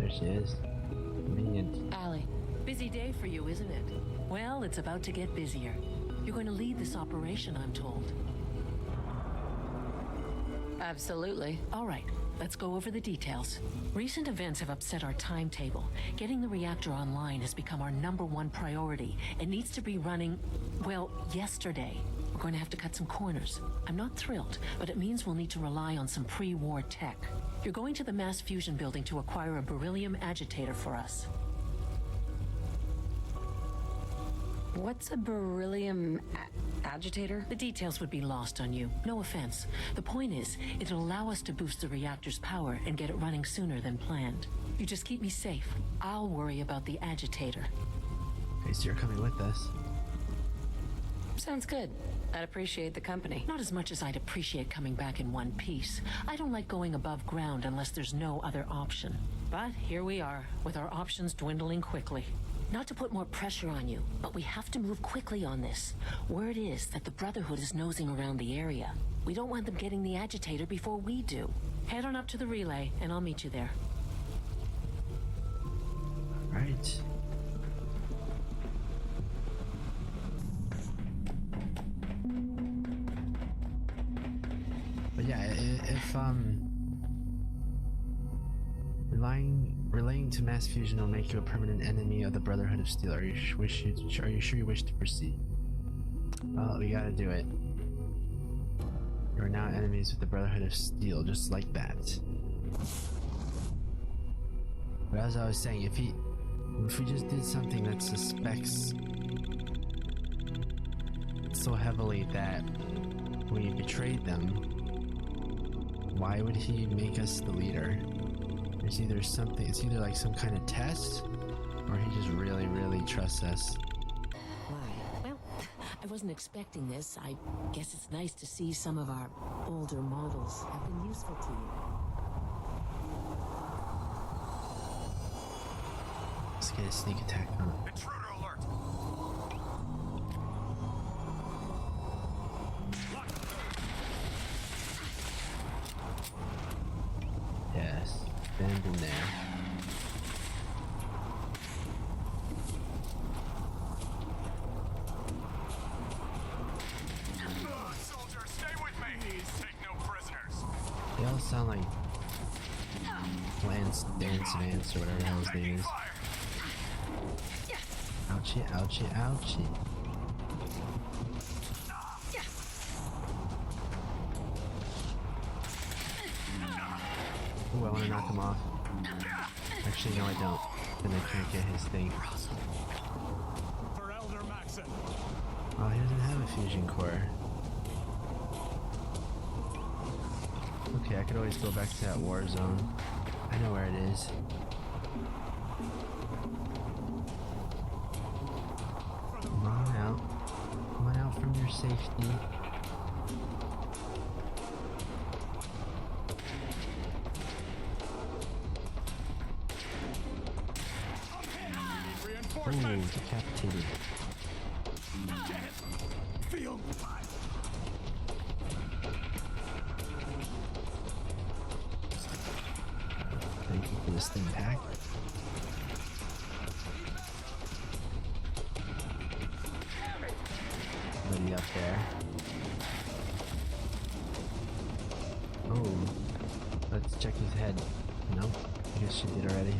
There she is. Convenient. Allie, busy day for you, isn't it? Well, it's about to get busier. You're going to lead this operation, I'm told. Absolutely. All right, let's go over the details. Recent events have upset our timetable. Getting the reactor online has become our #1 priority. It needs to be running, well, yesterday. We're going to have to cut some corners. I'm not thrilled, but it means we'll need to rely on some pre-war tech. You're going to the mass fusion building to acquire a beryllium agitator for us. What's a beryllium agitator? The details would be lost on you. No offense. The point is, it'll allow us to boost the reactor's power and get it running sooner than planned. You just keep me safe. I'll worry about the agitator. Okay, so you're coming with us. Sounds good. I'd appreciate the company. Not as much as I'd appreciate coming back in one piece. I don't like going above ground unless there's no other option. But here we are, with our options dwindling quickly. Not to put more pressure on you, but we have to move quickly on this. Word is that the Brotherhood is nosing around the area. We don't want them getting the agitator before we do. Head on up to the relay, and I'll meet you there. Right. But yeah, if relaying to mass fusion will make you a permanent enemy of the Brotherhood of Steel. Are you sure you wish to proceed? Well, we gotta do it. You are now enemies with the Brotherhood of Steel, just like that. But as I was saying, if we just did something that suspects so heavily that we betrayed them, why would he make us the leader? It's either like some kind of test, or he just really, really trusts us. Why? Well, I wasn't expecting this. I guess it's nice to see some of our older models have been useful to you. Let's get a sneak attack on him. Intruder alert! Yes, stand in there. Soldier, stay with me! Take no prisoners! They all sound like Dance Vance or whatever the hell his name is. Fire! Ouchie, ouchie, ouchie. Ooh, I want to knock him off. Actually, no, I don't. Then I can't get his thing. For Elder Maxon! Oh, he doesn't have a fusion core. Okay, I could always go back to that war zone. I know where it is. Come on out. Come on out from your safety. Ooh, decapitated. Feel fire! Thank you for this thing pack. Nobody up there. Oh, let's check his head. Nope, I guess she did already.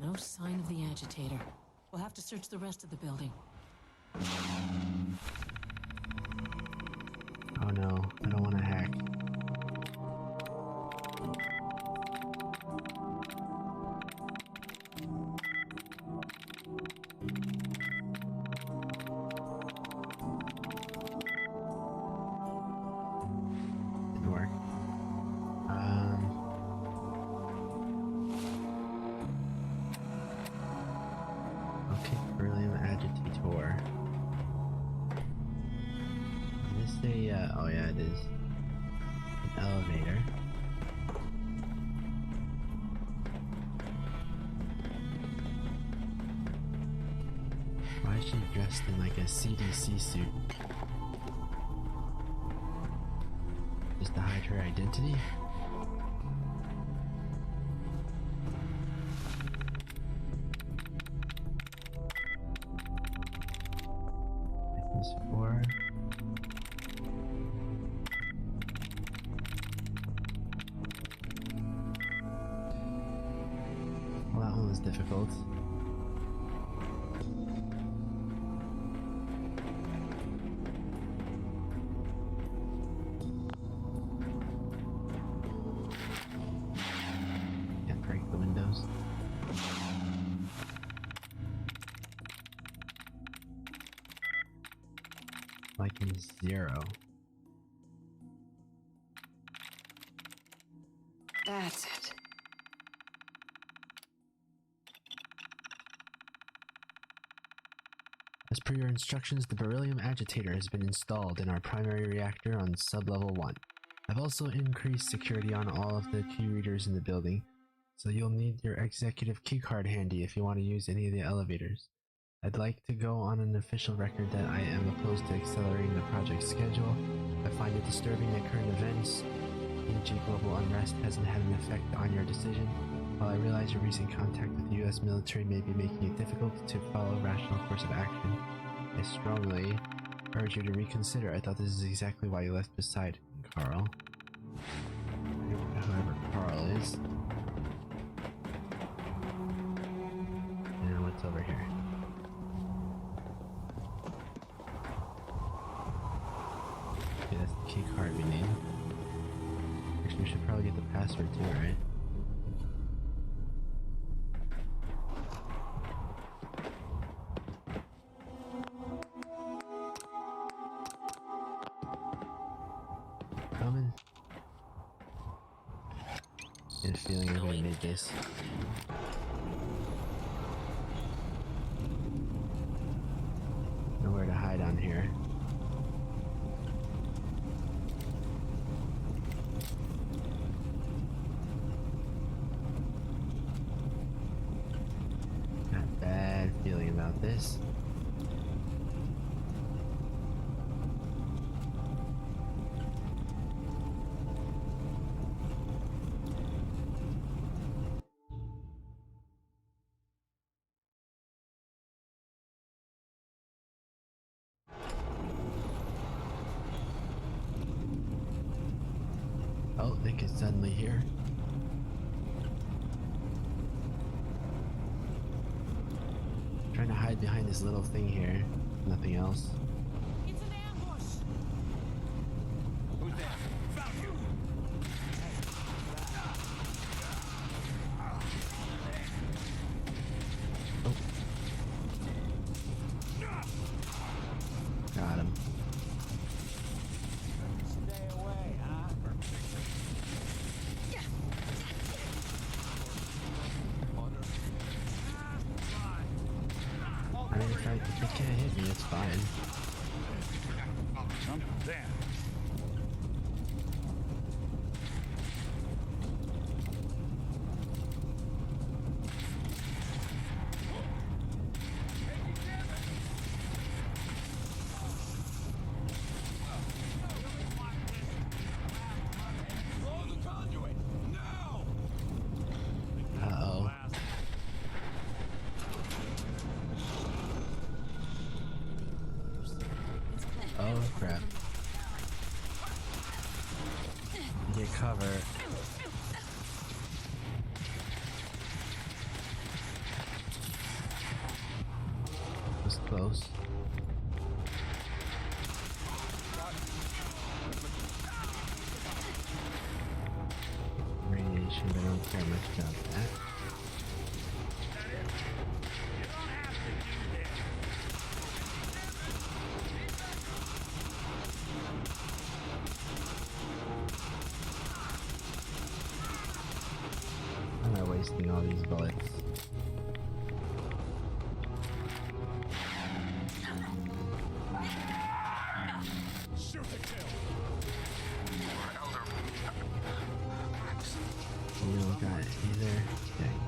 No sign of the agitator. We'll have to search the rest of the building. Oh no, I don't want to hack. Didn't work. Okay, beryllium agitator. Is this a, oh yeah, it is. An elevator. Why is she dressed in like a CDC suit? Just to hide her identity? This 4. Well, that one was difficult. Can't break the windows. Like in 0. That's it. As per your instructions, the beryllium agitator has been installed in our primary reactor on sublevel 1. I've also increased security on all of the key readers in the building, so you'll need your executive keycard handy if you want to use any of the elevators. I'd like to go on an official record that I am opposed to accelerating the project schedule. I find it disturbing that current events, e.g. global unrest, hasn't had an effect on your decision. While I realize your recent contact with the US military may be making it difficult to follow a rational course of action, I strongly urge you to reconsider. I thought this is exactly why you left beside Carl. Whoever Carl is. And what's over here? Okay, that's the key card we need. Actually, we should probably get the password too, right? Coming. Get a feeling I'm gonna need this. Nowhere to hide on here. Got a bad feeling about this. Oh, Nick is suddenly here. Trying to hide behind this little thing here. Nothing else. It's an ambush! Who's there? Found you! Oh. Got him. Stay away, huh? I mean, if it can't hit me, it's fine. There. Uh-oh. Oh, crap. Get cover. Was close. Radiation, but I don't care much about that. I'm not wasting all these bullets. Shoot to kill. We don't got it either. Dang.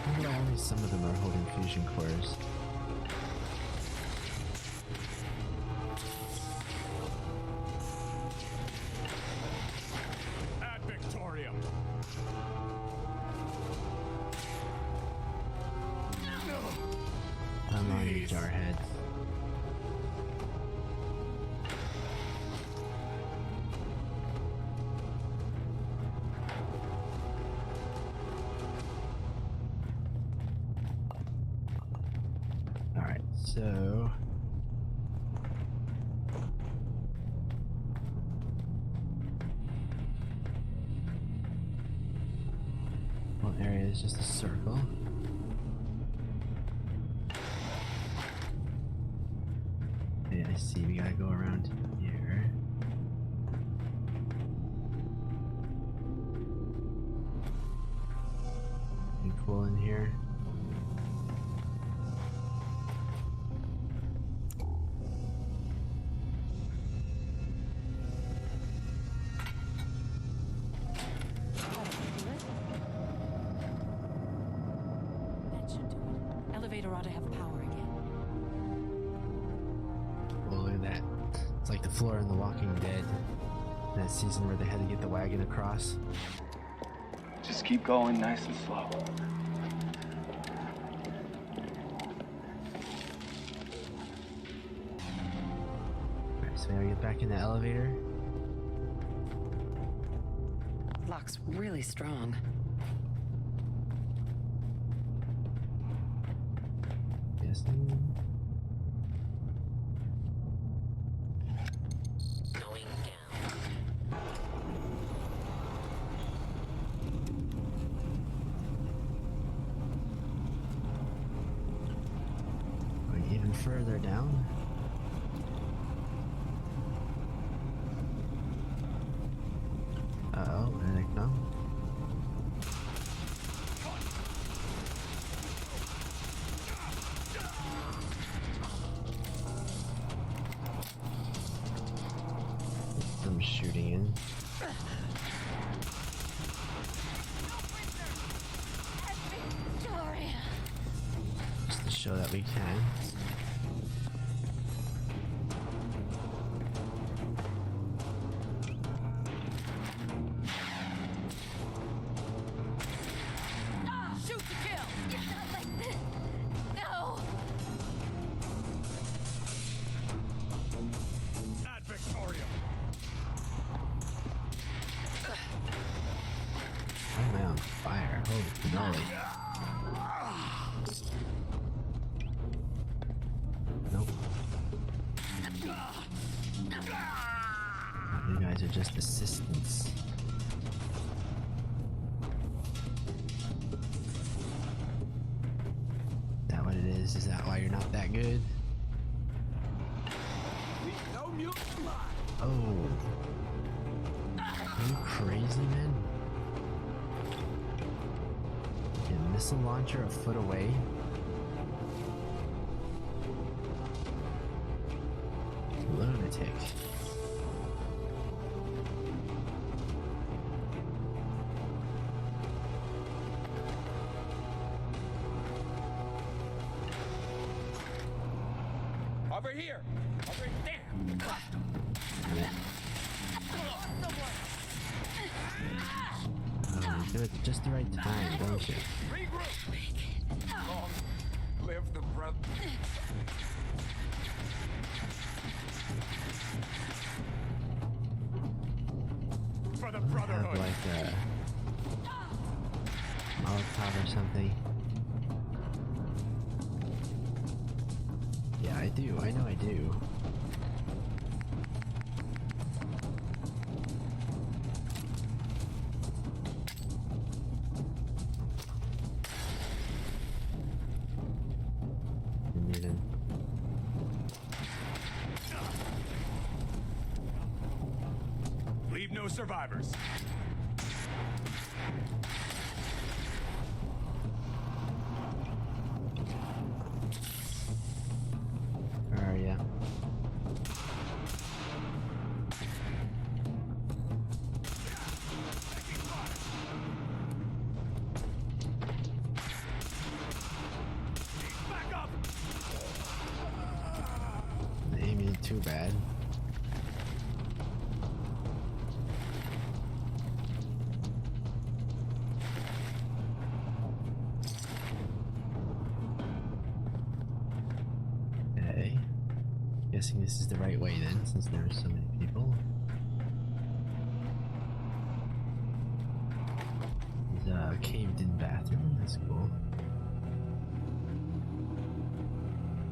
How do I Only some of them are holding fusion cores. Ad Victorium. Come on, you jarheads. Alright, so... one area is just a circle. Yeah, I see, we gotta go around here. Be cool in here. That should do it. Elevator ought to have power again. Oh, look at that. It's like the floor in The Walking Dead. That season where they had to get the wagon across. Just keep going nice and slow. Alright, so we gotta get back in the elevator. Lock's really strong. Guessing. Going down. Going even further down. Uh-oh, where did it go? Some shooting in. Just to show that we can. Shoot to kill! It's not like this! No! Ad Victorium. Why am I on fire? Holy cannoli. Nope. You guys are just assistants. Is that what it is? Is that why you're not that good? Oh. Are you crazy, man? A missile launcher a foot away? Lunatic. Over here. Over there. Oh, you do it at just the right time, don't you? Regroup. Long live the brother. For the Have Brotherhood. like a Molotov or something. Yeah, I do. I know I do. And then Leave no survivors. where are ya? too bad. Okay. Guessing this is the right way then, since there are so many people. There's a caved-in bathroom. That's cool.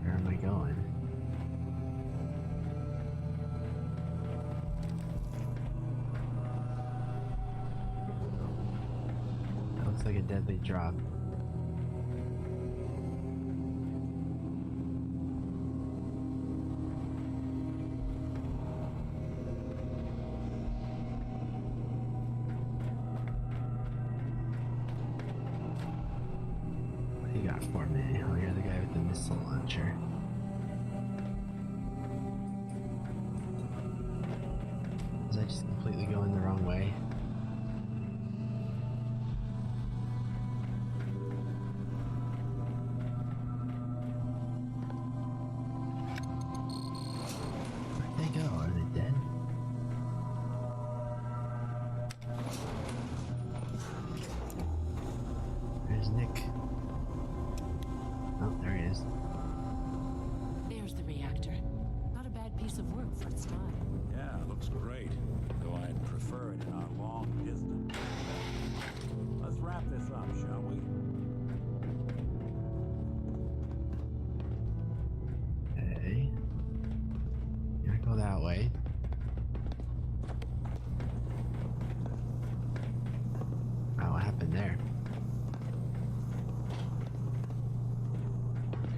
Where am I going? That looks like a deadly drop. What do you got for me? Oh, you're the guy with the missile launcher. Was I just completely going the wrong way? Where'd they go? Are they dead? There's Nick. Oh, there he is. There's the reactor. Not a bad piece of work for its time. Yeah, looks great. Though I'd prefer it in our long distance. Let's wrap this up, shall we? Okay. Can't go that way. Wow, what happened there?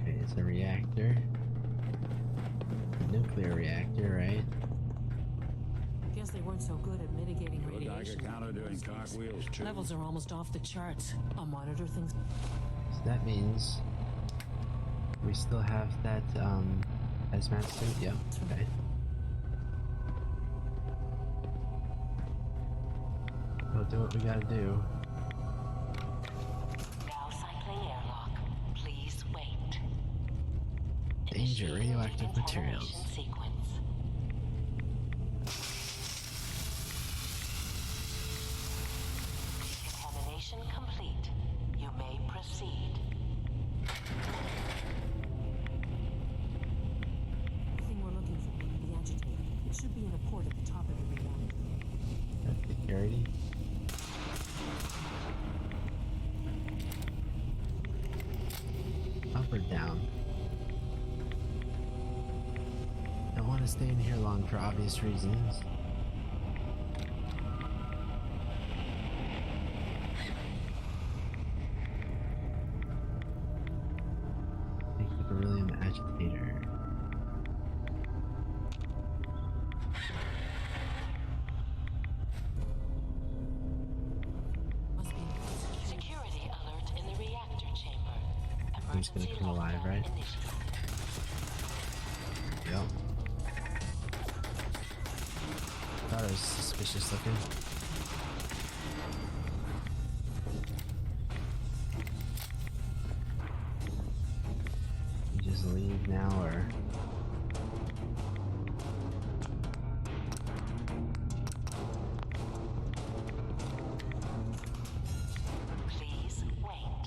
Okay, it's a reactor. A nuclear reactor, right? Guess they weren't so good at mitigating Look like a radiation. counter doing cartwheels, too. Levels are almost off the charts. I'll monitor things. So that means we still have that hazmat suit. Yep. Okay. We'll do what we gotta do. Now cycling airlock. Please wait. Danger, radioactive materials. Sequence. Contamination complete. You may proceed. The thing we're looking for, the agitator. It should be in a port at the top of the reactor. That's security. Up or down? Don't want to stay in here long for obvious reasons. Take the beryllium agitator. Must be security alert in the reactor chamber. He's gonna come alive, right? Yep. Thought it was suspicious looking. You just leave now, or Please wait.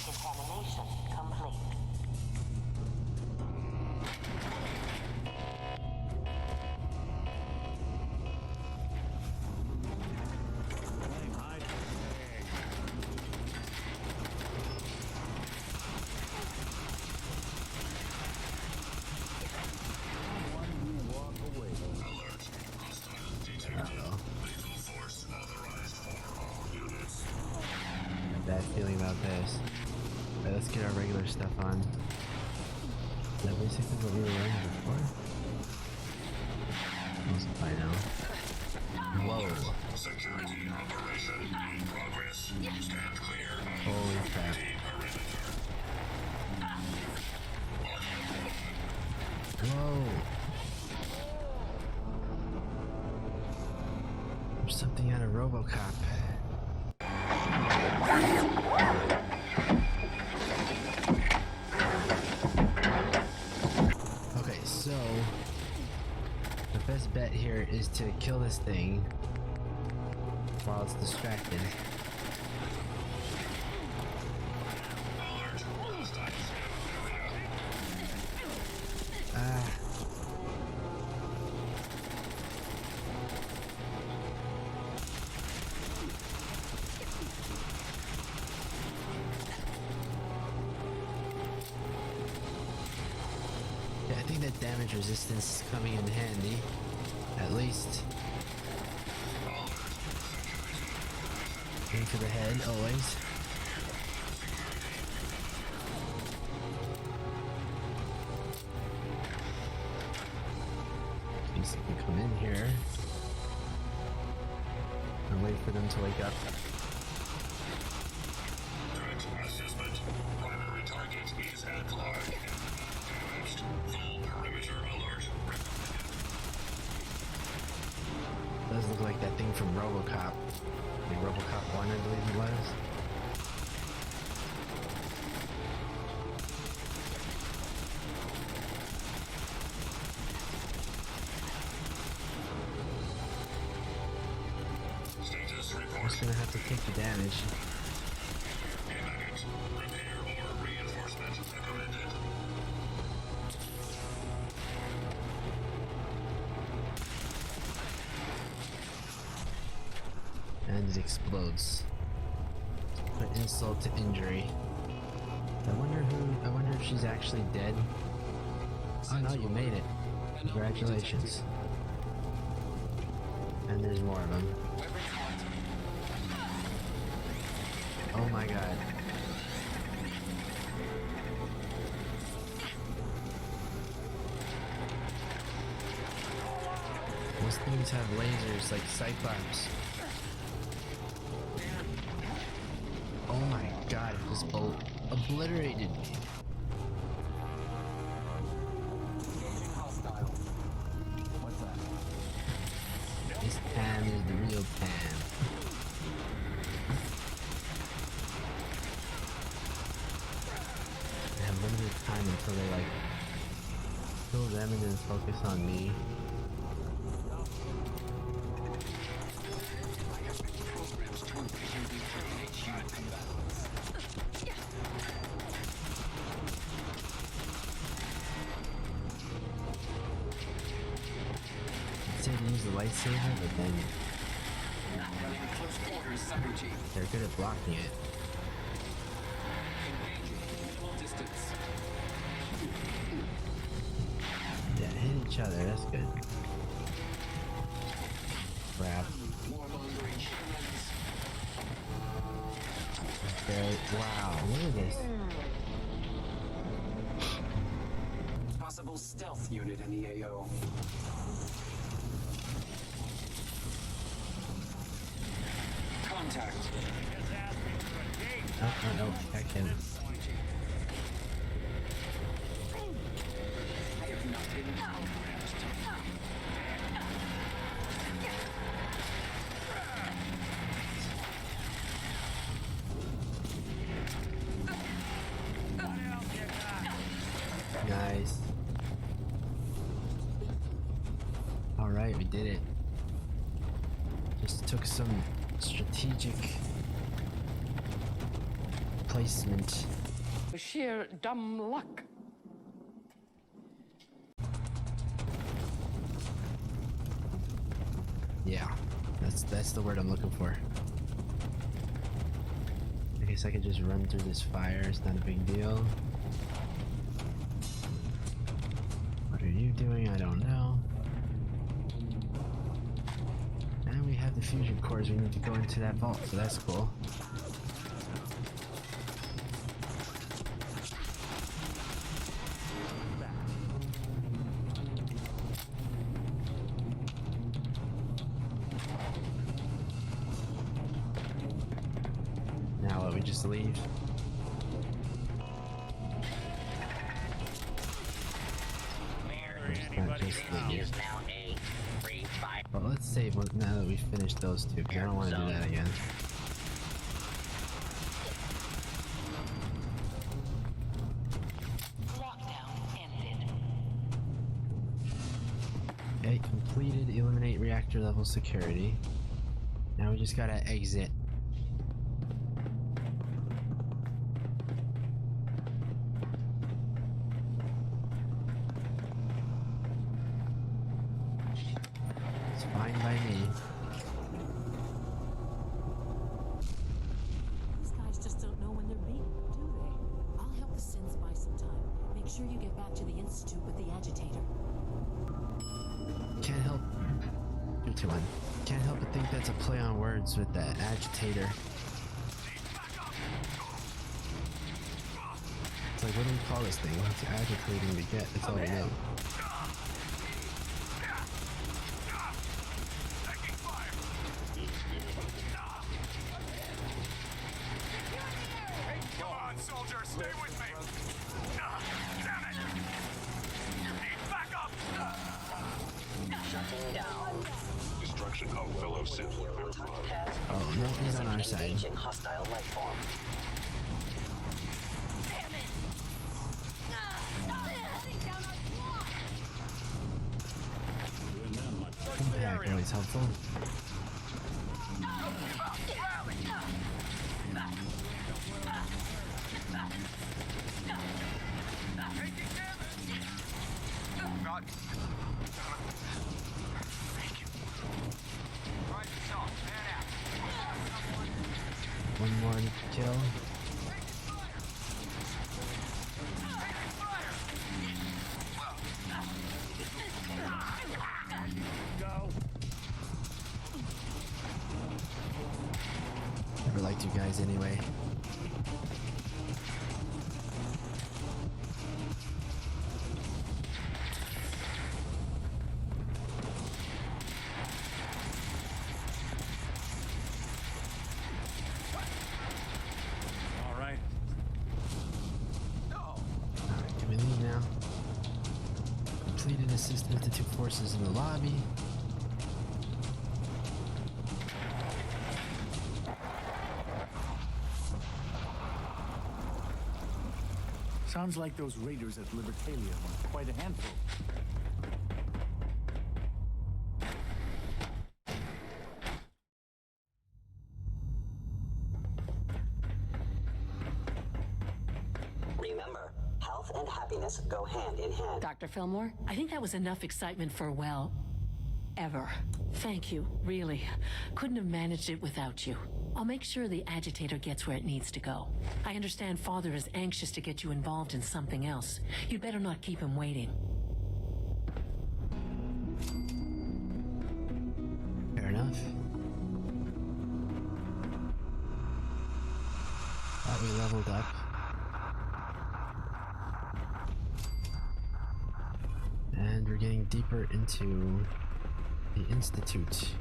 Contamination complete. Flame hide. Walk away. uh-oh. I have a bad feeling about this. Alright, let's get our regular stuff on. Is that basically what we were wearing before? Almost by now. Whoa. Security operation in progress. Stand clear. Holy crap. Whoa. There's something out of RoboCop. best bet here is to kill this thing while it's distracted. Yeah, I think that damage resistance is coming in handy. At least. Aim for the head, always. These can come in here and wait for them to wake up. Assessment. Primary target is headlock. Damaged. Full perimeter alert. Does look like that thing from RoboCop. Like RoboCop 1, I believe it was. Status I'm report. just gonna have to take the damage. Imminent. Repair or reinforcement recommended. And it explodes. Put insult to injury. I wonder if she's actually dead. Oh no, you made it. Congratulations. And there's more of them. Oh my god. Those things have lasers like Cyclops. Oh my god, it just obliterated. What's that? This Pam is the real Pam. I have limited time until they like kill them and then focus on me. I'd say to use the lightsaber, but then they're good at blocking it. Yeah, hit each other, that's good. Crap. Okay, wow, look at this. Possible stealth unit in the AO. Contact. Oh, no, I can. I have not been programmed. Nice. Alright, we did it. Just took some strategic placement. Sheer dumb luck. Yeah, that's the word I'm looking for. I guess I could just run through this fire, it's not a big deal. What are you doing? I don't know. And we have the fusion cores, we need to go into that vault, so that's cool. Now what, we just leave? Not just leave. Well, let's save now that we've finished those two, because I don't want to do that again. Lockdown ended. Okay, complete. reactor level security. Now we just gotta exit. It's fine by me. These guys just don't know when they're beaten, do they? I'll help the Sins buy some time. Make sure you get back to the Institute with the agitator. Can't help. 3, 2, 1. Can't help but think that's a play on words with the agitator. It's like, what do we call this thing? It's agitating to get. That's all we know. Come on, soldier, stay with me. Damn it! Need backup. Shutting down. Destruction of fellow Sith verified. Oh, no, he's on our side. Engaging hostile life form. Damn it! Heading down our block! Doing them much. Impact, always helpful. God. Thank you. Try this off. Man out. One more to kill. Never liked you guys anyway. All right. Alright, can we leave now? Completed assistance to 2 forces in the lobby. Sounds like those raiders at Libertalia were quite a handful. Remember, health and happiness go hand in hand. Dr. Fillmore, I think that was enough excitement for, well, ever. Thank you, really. Couldn't have managed it without you. I'll make sure the agitator gets where it needs to go. I understand Father is anxious to get you involved in something else. You'd better not keep him waiting. Fair enough. Thought we leveled up. And we're getting deeper into the Institute.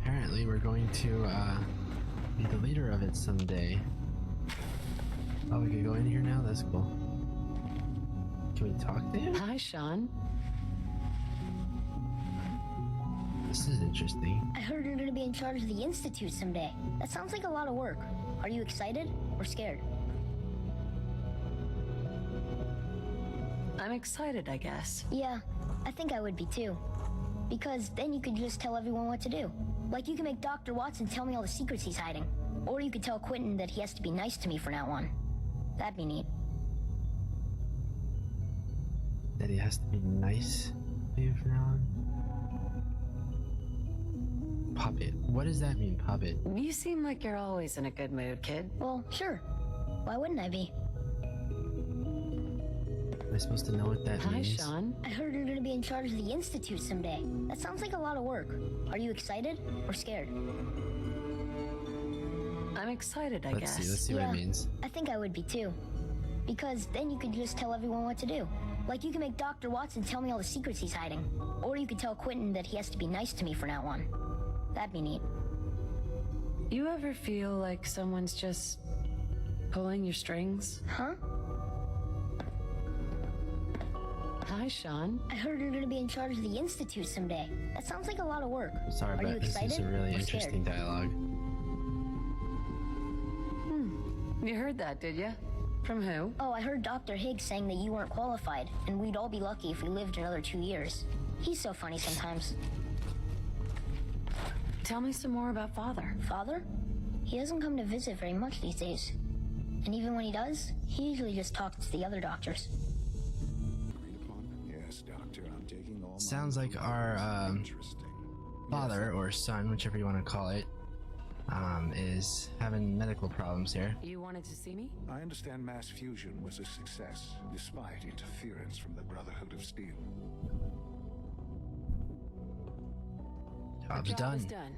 Apparently we're going to be the leader of it someday. Oh, we could go in here now? That's cool. Can we talk to him? Hi, Sean. This is interesting. I heard you're gonna be in charge of the Institute someday. That sounds like a lot of work. Are you excited or scared? I'm excited, I guess. Yeah, I think I would be too. Because then you could just tell everyone what to do. Like you can make Dr. Watson tell me all the secrets he's hiding. Or you could tell Quentin that he has to be nice to me from now on. That'd be neat. That he has to be nice to you from now on? Puppet. What does that mean, puppet? You seem like you're always in a good mood, kid. Well, sure. Why wouldn't I be? Am I supposed to know what that Hi, means? Sean. I heard you're gonna be in charge of the Institute someday. That sounds like a lot of work. Are you excited or scared? I'm excited, I guess. Let's see what Yeah, it means. I think I would be too. Because then you could just tell everyone what to do. Like you can make Dr. Watson tell me all the secrets he's hiding. Or you could tell Quentin that he has to be nice to me from now on. That'd be neat. You ever feel like someone's just pulling your strings? Huh? Hi, Sean. I heard you're gonna be in charge of the Institute someday. That sounds like a lot of work. Sorry, Are you but this is excited a really or interesting scared? dialogue. You heard that, did you? From who? Oh, I heard Dr. Higgs saying that you weren't qualified, and we'd all be lucky if we lived another 2 years. He's so funny sometimes. Tell me some more about Father. Father? He doesn't come to visit very much these days. And even when he does, he usually just talks to the other doctors. Yes, Doctor, I'm taking all Sounds like our father or son, whichever you want to call it, is having medical problems here. You wanted to see me? I understand mass fusion was a success, despite interference from the Brotherhood of Steel. Job's The job done. is done.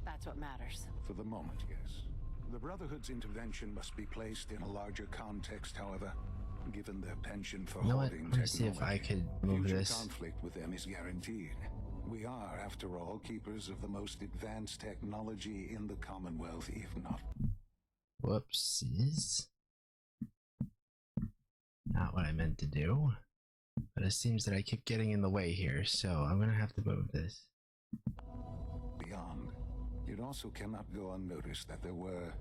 That's what matters. For the moment, yes. The Brotherhood's intervention must be placed in a larger context, however. Given their penchant for You know what? holding Let me see if I could move future this. conflict with them is guaranteed. We are, after all, keepers of the most advanced technology in the Commonwealth, if not. Whoopsies. Not what I meant to do. But it seems that I keep getting in the way here, so I'm gonna have to move this. Beyond, it also cannot go unnoticed that there were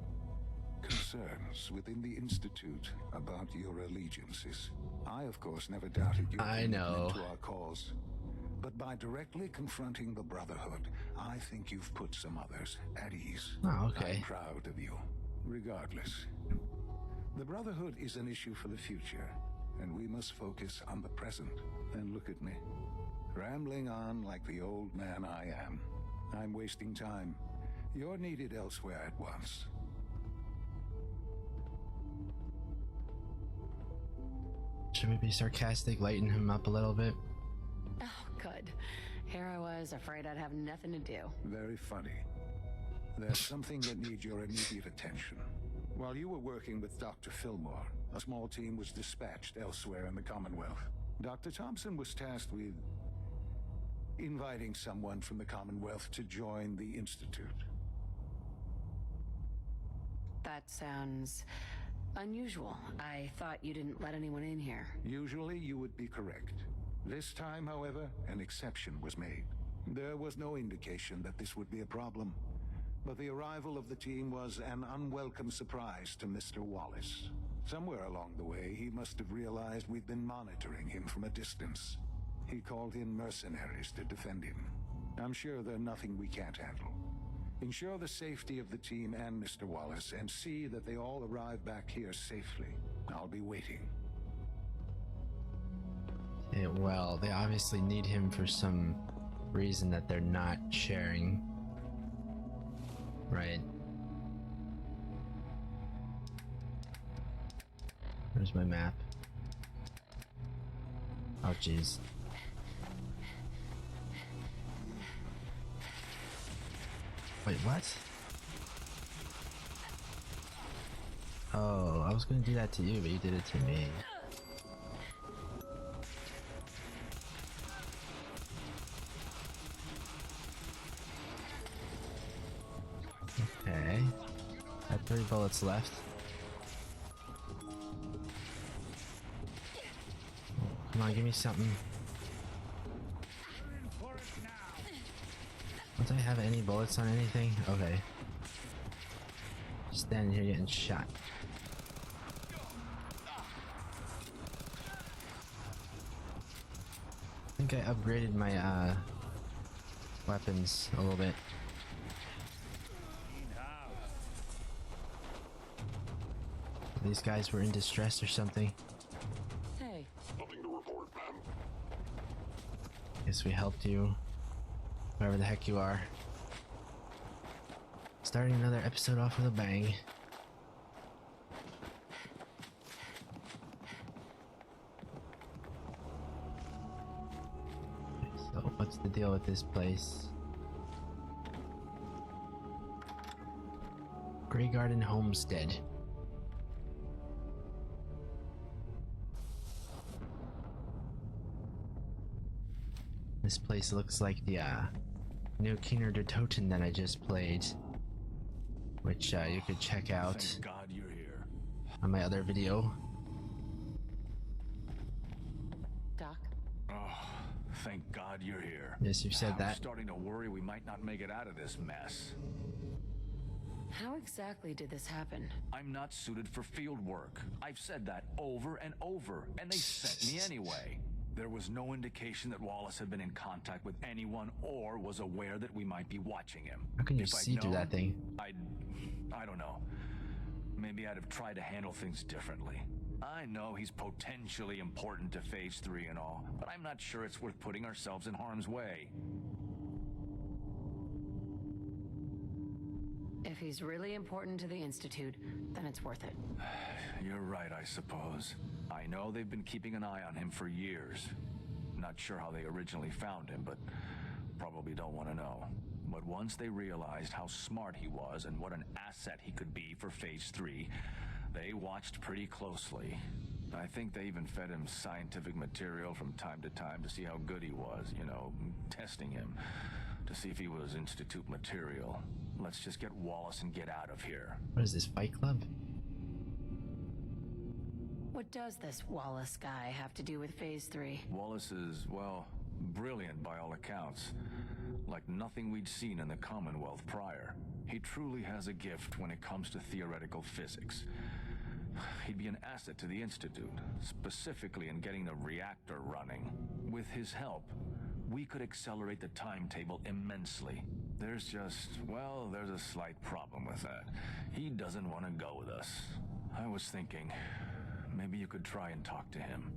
concerns within the Institute about your allegiances. I, of course, never doubted your commitment to our cause. But by directly confronting the Brotherhood, I think you've put some others at ease. Oh, okay. I'm proud of you. Regardless, the Brotherhood is an issue for the future, and we must focus on the present. And look at me, rambling on like the old man I am. I'm wasting time. You're needed elsewhere at once. Should we be sarcastic, lighten him up a little bit? Oh, good. Here I was, afraid I'd have nothing to do. Very funny. There's something that needs your immediate attention. While you were working with Dr. Fillmore, a small team was dispatched elsewhere in the Commonwealth. Dr. Thompson was tasked with inviting someone from the Commonwealth to join the Institute. That sounds unusual. I thought you didn't let anyone in here. Usually you would be correct. This time, however, an exception was made. There was no indication that this would be a problem, but the arrival of the team was an unwelcome surprise to Mr. Wallace. Somewhere along the way, he must have realized we'd been monitoring him from a distance. He called in mercenaries to defend him. I'm sure there's nothing we can't handle. Ensure the safety of the team and Mr. Wallace, and see that they all arrive back here safely. I'll be waiting. Yeah, well, they obviously need him for some reason that they're not sharing. Right. Where's my map? Oh, jeez. Wait, what? Oh, I was gonna do that to you, but you did it to me. Okay. I have 3 bullets left. Come on, give me something. Don't I have any bullets on anything? Okay. Just standing here getting shot. I think I upgraded my weapons a little bit. These guys were in distress or something. Hey. Nothing to report, ma'am. Guess we helped you. Whoever the heck you are. Starting another episode off with a bang. So, what's the deal with this place? Grey Garden Homestead. This place looks like the new Keener der Toten that I just played, which you could check out Thank God you're here. on my other video. Doc? Oh, thank God you're here. Yes, you said I'm that. starting to worry we might not make it out of this mess. How exactly did this happen? I'm not suited for field work. I've said that over and over, and they sent me anyway. There was no indication that Wallace had been in contact with anyone or was aware that we might be watching him. How can you If I'd see through known, that thing? I don't know. Maybe I'd have tried to handle things differently. I know he's potentially important to Phase 3 and all, but I'm not sure it's worth putting ourselves in harm's way. If he's really important to the Institute, then it's worth it. You're right, I suppose. I know they've been keeping an eye on him for years. Not sure how they originally found him, but probably don't want to know. But once they realized how smart he was and what an asset he could be for Phase 3, they watched pretty closely. I think they even fed him scientific material from time to time to see how good he was, you know, testing him to see if he was Institute material. Let's just get Wallace and get out of here. What is this, Fight Club? What does this Wallace guy have to do with Phase 3? Wallace is, well, brilliant by all accounts. Like nothing we'd seen in the Commonwealth prior. He truly has a gift when it comes to theoretical physics. He'd be an asset to the Institute, specifically in getting the reactor running. With his help, we could accelerate the timetable immensely. There's a slight problem with that. He doesn't want to go with us. I was thinking, maybe you could try and talk to him.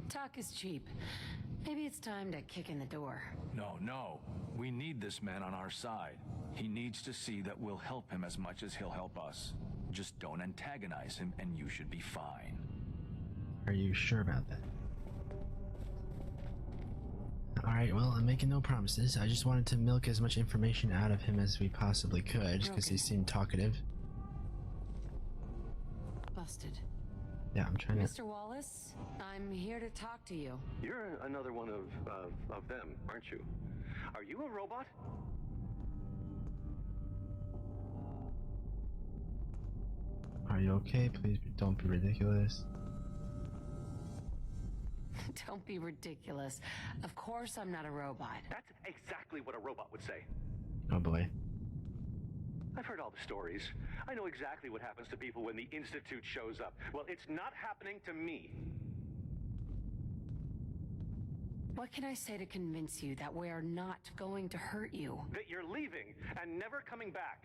Talk is cheap. Maybe it's time to kick in the door. No. We need this man on our side. He needs to see that we'll help him as much as he'll help us. Just don't antagonize him and you should be fine. Are you sure about that? Alright, well, I'm making no promises. I just wanted to milk as much information out of him as we possibly could, because he seemed talkative. Busted. Yeah, I'm trying to... Mr. Wallace, I'm here to talk to you. You're another one of them, aren't you? Are you a robot? Are you okay? Please don't be ridiculous. Don't be ridiculous. Of course I'm not a robot. That's exactly what a robot would say. Oh boy. I've heard all the stories. I know exactly what happens to people when the Institute shows up. Well, it's not happening to me. What can I say to convince you that we're not going to hurt you? That you're leaving and never coming back.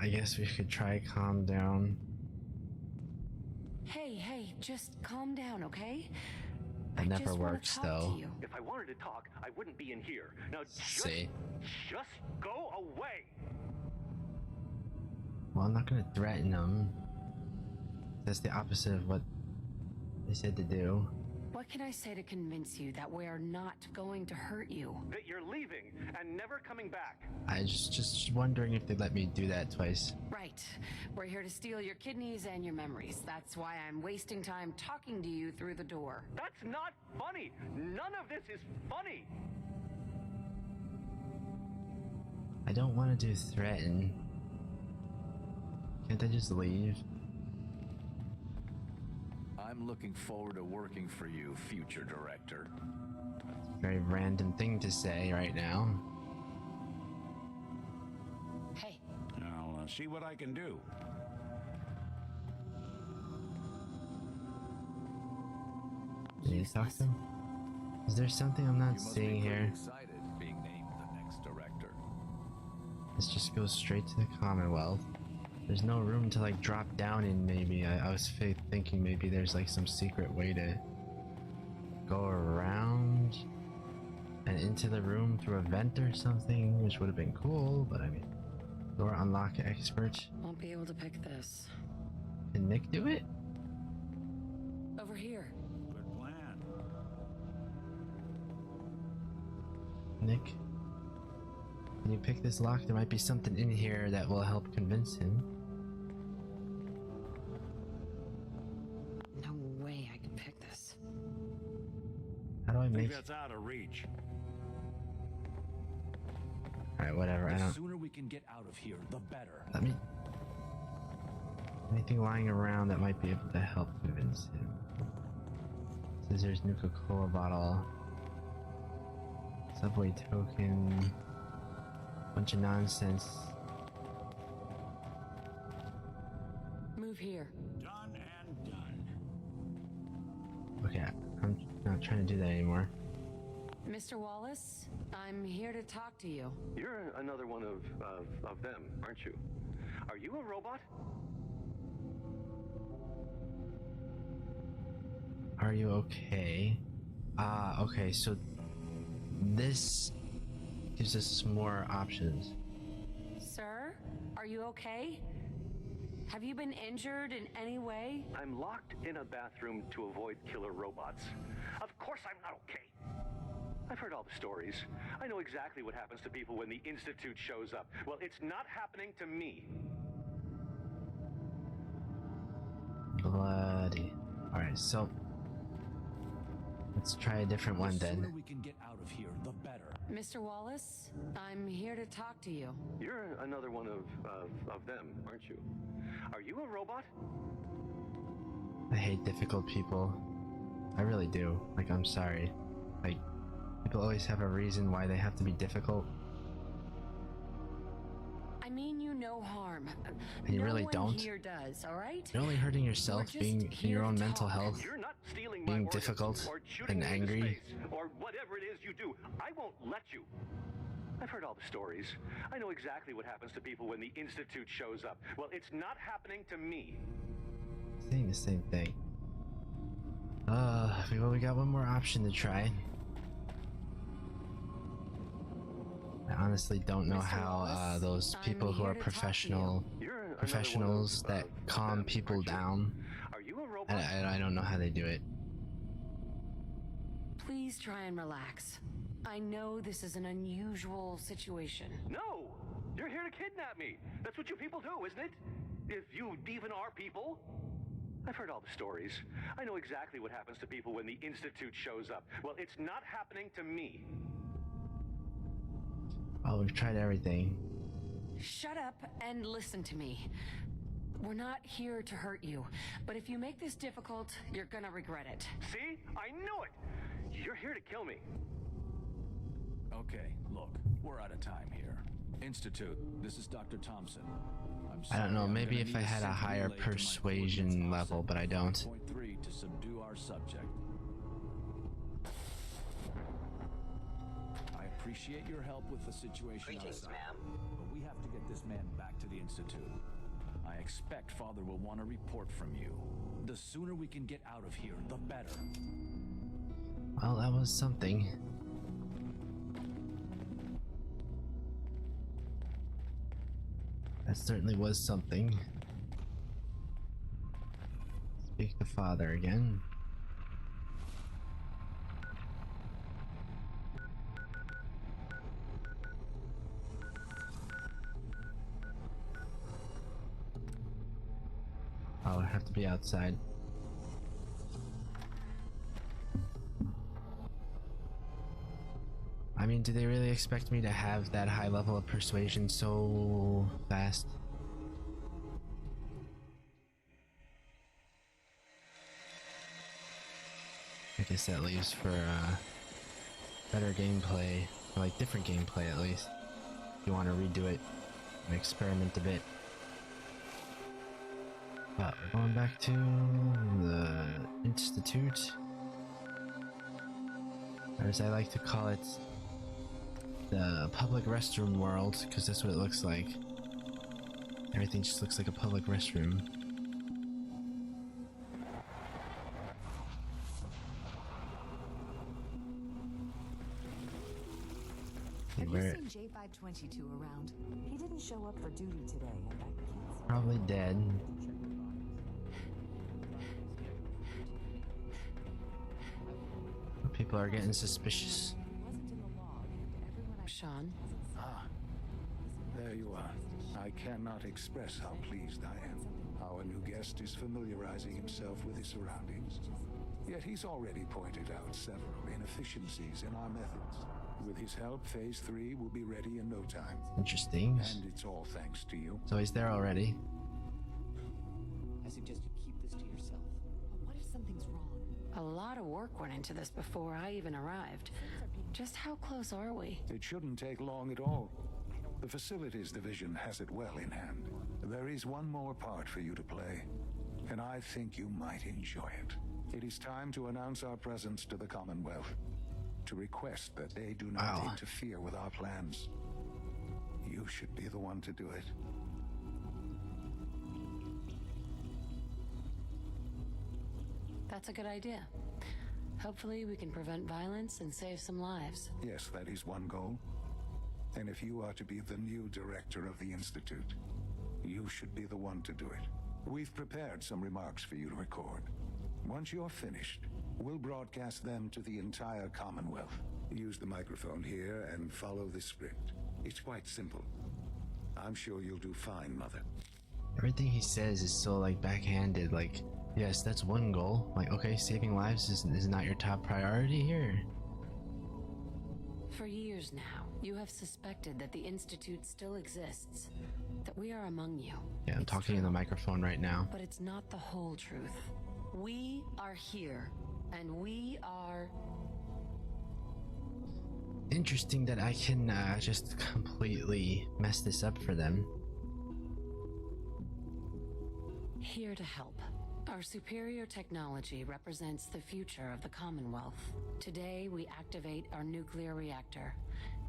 I guess we could try calm down. Hey, just calm down, okay? That never works, though. If I wanted to talk, I wouldn't be in here. Now just go away. Well, I'm not gonna threaten them. That's the opposite of what they said to do. What can I say to convince you that we're not going to hurt you? That you're leaving and never coming back. I just wondering if they let me do that twice. Right. We're here to steal your kidneys and your memories. That's why I'm wasting time talking to you through the door. That's not funny. None of this is funny. I don't want to do threaten. Can't I just leave? I'm looking forward to working for you, future director. Very random thing to say right now. Hey. I'll see what I can do. Did you talk to him? Is there something I'm not seeing here? Excited being named the next director. This just goes straight to the Commonwealth. There's no room to like drop down in. Maybe I was thinking maybe there's like some secret way to go around and into the room through a vent or something, which would have been cool, but I mean, door unlock expert. Won't be able to pick this. Can Nick do it? Over here. Good plan. Nick, can you pick this lock? There might be something in here that will help convince him. No way I can pick this. How do I I think make... that's out of reach. Alright, whatever, I The don't... sooner we can get out of here, the better. Let me... Anything lying around that might be able to help convince him. Scissors, Nuka-Cola bottle. Subway token. Bunch of nonsense. Move here. Done and done. Okay, I'm not trying to do that anymore. Mr. Wallace, I'm here to talk to you. You're another one of them, aren't you? Are you a robot? Are you okay? Okay, so this gives us more options. Sir, are you okay? Have you been injured in any way? I'm locked in a bathroom to avoid killer robots. Of course I'm not okay. I've heard all the stories. I know exactly what happens to people when the Institute shows up. Well, it's not happening to me. Bloody. Alright, so let's try a different one The sooner then. we can get out of here, the better. Mr. Wallace, I'm here to talk to you. You're another one of them, aren't you? Are you a robot? I hate difficult people. I really do. Like, I'm sorry. Like, people always have a reason why they have to be difficult. I mean you no harm. And you no really one don't? here does, all right? You're only hurting yourself, We're just being in here your own to mental talk. health, You're not stealing my being organs difficult or shooting and me into angry. space, or whatever it is you do. I won't let you. I've heard all the stories. I know exactly what happens to people when the Institute shows up. Well, it's not happening to me. Saying the same thing. Well, we got one more option to try. I honestly don't know Mr. how Wallace, those I'm people who here are to talk to you. professionals that calm them, people aren't you? down. Are you a robot? I don't know how they do it. Please try and relax. I know this is an unusual situation. No! You're here to kidnap me. That's what you people do, isn't it? If you even are people. I've heard all the stories. I know exactly what happens to people when the Institute shows up. Well, it's not happening to me. Oh, we've tried everything. Shut up and listen to me. We're not here to hurt you, but if you make this difficult, you're gonna regret it. See? I knew it! You're here to kill me. Okay, look, we're out of time here. Institute, this is Dr. Thompson. I'm I don't know, sorry, I'm maybe gonna if I need had a signal higher relayed to my persuasion coordinates level, offset but I don't. 1.3 to subdue our subject. I appreciate your help with the situation outside, but we have to get this man back to the Institute. I expect Father will want a report from you. The sooner we can get out of here, the better. Well, that was something. That certainly was something. Speak to Father again. Oh, I have to be outside. I mean, do they really expect me to have that high level of persuasion so fast? I guess that leaves for better gameplay, or like different gameplay at least. If you want to redo it and experiment a bit. But we're going back to the Institute, or as I like to call it, the public restroom world, because that's what it looks like. Everything just looks like a public restroom. Have you Where seen J522 around? He didn't show up for duty today, and I can't see probably dead. People are getting suspicious. Sean? Ah, there you are. I cannot express how pleased I am. Our new guest is familiarizing himself with his surroundings. Yet he's already pointed out several inefficiencies in our methods. With his help, Phase 3 will be ready in no time. Interesting. And it's all thanks to you. So he's there already. I suggest you keep this to yourself. But what if something's wrong? A lot of work went into this before I even arrived. Just how close are we? It shouldn't take long at all. The Facilities Division has it well in hand. There is one more part for you to play, and I think you might enjoy it. It is time to announce our presence to the Commonwealth, to request that they do not interfere with our plans. You should be the one to do it. That's a good idea. Hopefully we can prevent violence and save some lives. Yes, that is one goal. And if you are to be the new director of the Institute, you should be the one to do it. We've prepared some remarks for you to record. Once you're finished, we'll broadcast them to the entire Commonwealth. Use the microphone here and follow this script. It's quite simple. I'm sure you'll do fine, Mother. Everything he says is so like backhanded, like, yes, that's one goal. Like, okay, saving lives is not your top priority here. For years now, you have suspected that the Institute still exists, that we are among you. Yeah, I'm talking in the microphone right now. But it's not the whole truth. We are here, and we are... Interesting that I can just completely mess this up for them. Here to help. Our superior technology represents the future of the Commonwealth. Today, we activate our nuclear reactor,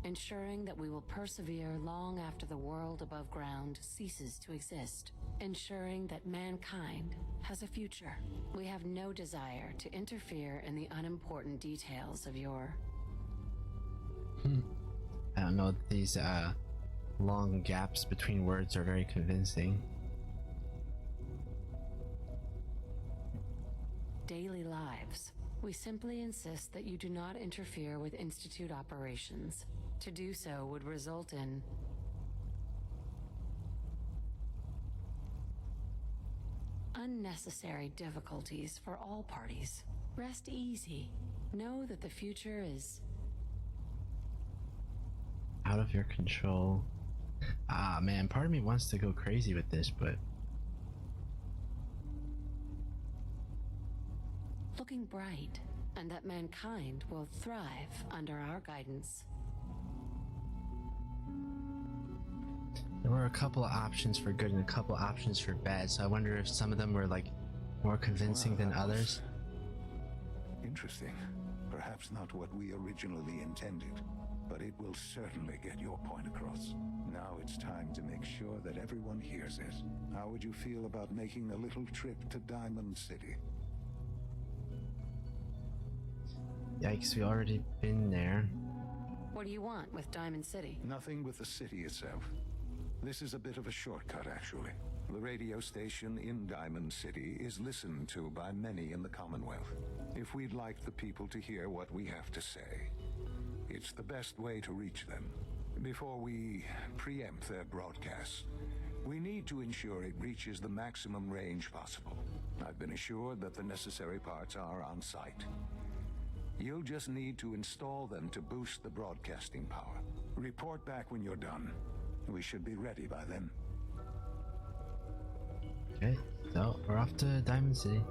ensuring that we will persevere long after the world above ground ceases to exist, ensuring that mankind has a future. We have no desire to interfere in the unimportant details of your... I don't know, these long gaps between words are very convincing. Daily lives. We simply insist that you do not interfere with Institute operations. To do so would result in unnecessary difficulties for all parties. Rest easy. Know that the future is out of your control. Ah, man, part of me wants to go crazy with this, but looking bright, and that mankind will thrive under our guidance. there were a couple of options for good and a couple of options for bad, so I wonder if some of them were like more convincing than others. Interesting. Perhaps not what we originally intended, but it will certainly get your point across. Now it's time to make sure that everyone hears it. How would you feel about making a little trip to Diamond City? Yikes, we already been there. What do you want with Diamond City? Nothing with the city itself. This is a bit of a shortcut, actually. The radio station in Diamond City is listened to by many in the Commonwealth. If we'd like the people to hear what we have to say, it's the best way to reach them. Before we preempt their broadcasts, we need to ensure it reaches the maximum range possible. I've been assured that the necessary parts are on site. You'll just need to install them to boost the broadcasting power. Report back when you're done. We should be ready by then. Okay, so we're off to Diamond City.